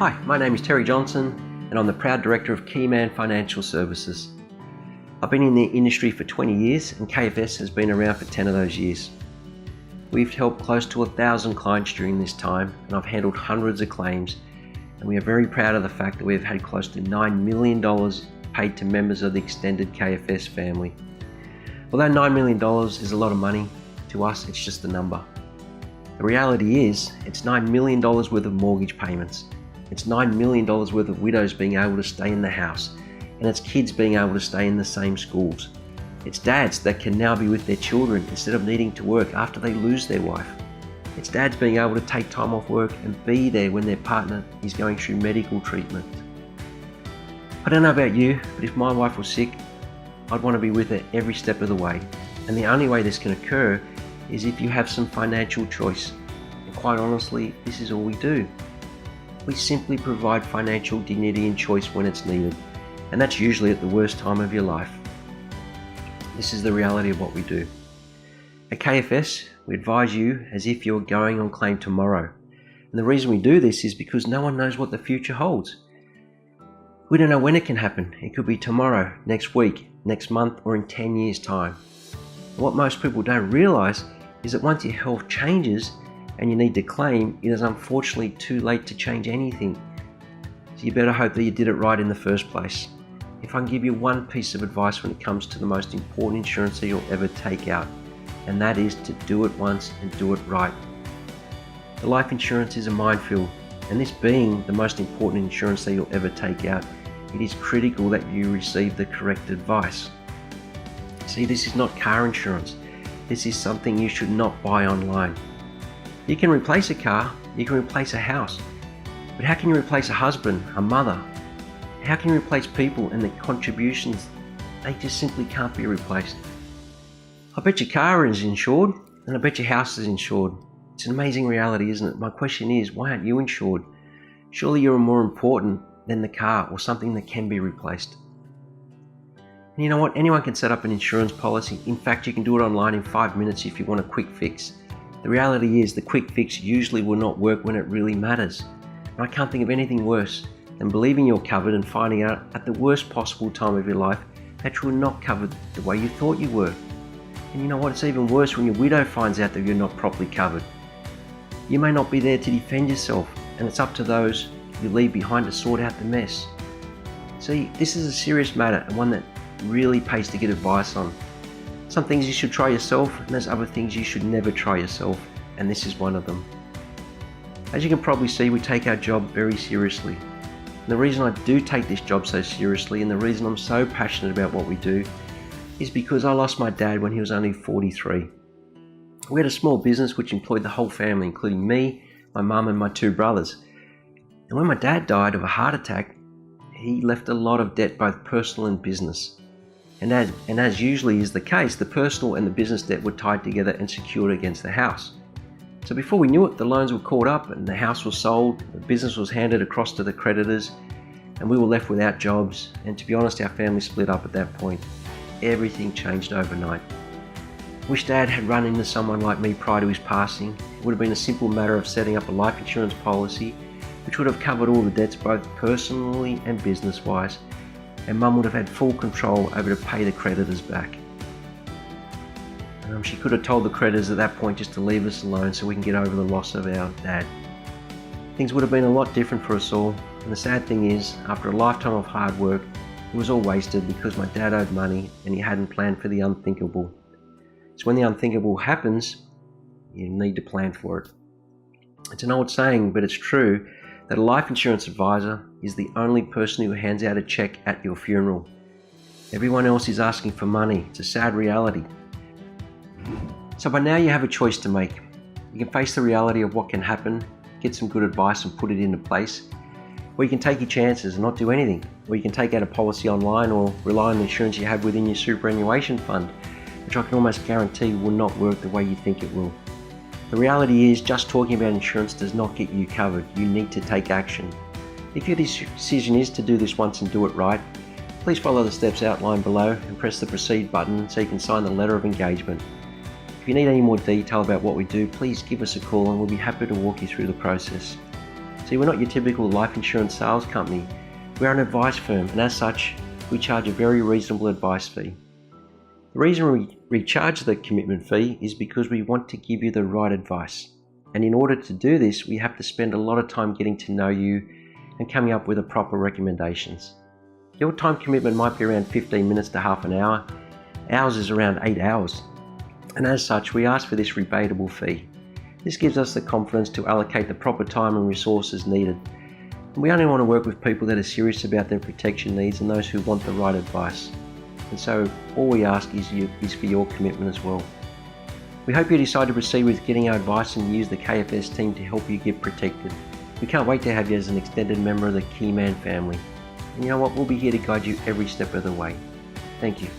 Hi, my name is Terry Johnson and I'm the proud director of Keyman Financial Services. I've been in the industry for 20 years and KFS has been around for 10 of those years. We've helped close to 1,000 clients during this time and I've handled hundreds of claims, and we are very proud of the fact that we've had close to $9 million paid to members of the extended KFS family. Although $9 million is a lot of money, to us it's just a number. The reality is it's $9 million worth of mortgage payments. It's $9 million worth of widows being able to stay in the house, and it's kids being able to stay in the same schools. It's dads that can now be with their children instead of needing to work after they lose their wife. It's dads being able to take time off work and be there when their partner is going through medical treatment. I don't know about you, but if my wife was sick, I'd want to be with her every step of the way. And the only way this can occur is if you have some financial choice. And quite honestly, this is all we do. We simply provide financial dignity and choice when it's needed, and that's usually at the worst time of your life. This is the reality of what we do. At KFS, we advise you as if you're going on claim tomorrow. And the reason we do this is because no one knows what the future holds. We don't know when it can happen. It could be tomorrow, next week, next month, or in 10 years' time. And what most people don't realize is that once your health changes and you need to claim, it is unfortunately too late to change anything. So you better hope that you did it right in the first place. If I can give you one piece of advice when it comes to the most important insurance that you'll ever take out, and that is to do it once and do it right. The life insurance is a minefield, and this being the most important insurance that you'll ever take out, it is critical that you receive the correct advice. See, this is not car insurance. This is something you should not buy online. You can replace a car, you can replace a house, but how can you replace a husband, a mother? How can you replace people and their contributions? They just simply can't be replaced. I bet your car is insured, and I bet your house is insured. It's an amazing reality, isn't it? My question is, why aren't you insured? Surely you're more important than the car or something that can be replaced. And you know what? Anyone can set up an insurance policy. In fact, you can do it online in 5 minutes if you want a quick fix. The reality is the quick fix usually will not work when it really matters. And I can't think of anything worse than believing you're covered and finding out at the worst possible time of your life that you were not covered the way you thought you were. And you know what? It's even worse when your widow finds out that you're not properly covered. You may not be there to defend yourself, and it's up to those you leave behind to sort out the mess. See, this is a serious matter and one that really pays to get advice on. Some things you should try yourself, and there's other things you should never try yourself, and this is one of them. As you can probably see, we take our job very seriously. And the reason I do take this job so seriously, and the reason I'm so passionate about what we do, is because I lost my dad when he was only 43. We had a small business which employed the whole family, including me, my mum and my 2 brothers. And when my dad died of a heart attack, he left a lot of debt, both personal and business. And as usually is the case, the personal and the business debt were tied together and secured against the house. So before we knew it, the loans were caught up and the house was sold, the business was handed across to the creditors, and we were left without jobs. And to be honest, our family split up at that point. Everything changed overnight. Wish Dad had run into someone like me prior to his passing. It would have been a simple matter of setting up a life insurance policy which would have covered all the debts both personally and business-wise, and Mum would have had full control over to pay the creditors back. She could have told the creditors at that point just to leave us alone so we can get over the loss of our dad. Things would have been a lot different for us all, and the sad thing is, after a lifetime of hard work, it was all wasted because my dad owed money and he hadn't planned for the unthinkable. So when the unthinkable happens, you need to plan for it. It's an old saying, but it's true, that a life insurance advisor is the only person who hands out a check at your funeral. Everyone else is asking for money. It's a sad reality. So by now you have a choice to make. You can face the reality of what can happen, get some good advice and put it into place, or you can take your chances and not do anything, or you can take out a policy online or rely on the insurance you have within your superannuation fund, which I can almost guarantee will not work the way you think it will. The reality is, just talking about insurance does not get you covered. You need to take action. If your decision is to do this once and do it right, please follow the steps outlined below and press the proceed button so you can sign the letter of engagement. If you need any more detail about what we do, please give us a call and we'll be happy to walk you through the process. See, we're not your typical life insurance sales company. We are an advice firm, and as such, we charge a very reasonable advice fee. The reason we charge the commitment fee is because we want to give you the right advice. And in order to do this, we have to spend a lot of time getting to know you and coming up with the proper recommendations. Your time commitment might be around 15 minutes to half an hour. Ours is around 8 hours. And as such, we ask for this rebatable fee. This gives us the confidence to allocate the proper time and resources needed. And we only want to work with people that are serious about their protection needs and those who want the right advice. And so all we ask is for your commitment as well. We hope you decide to proceed with getting our advice and use the KFS team to help you get protected. We can't wait to have you as an extended member of the Keyman family. And you know what? We'll be here to guide you every step of the way. Thank you.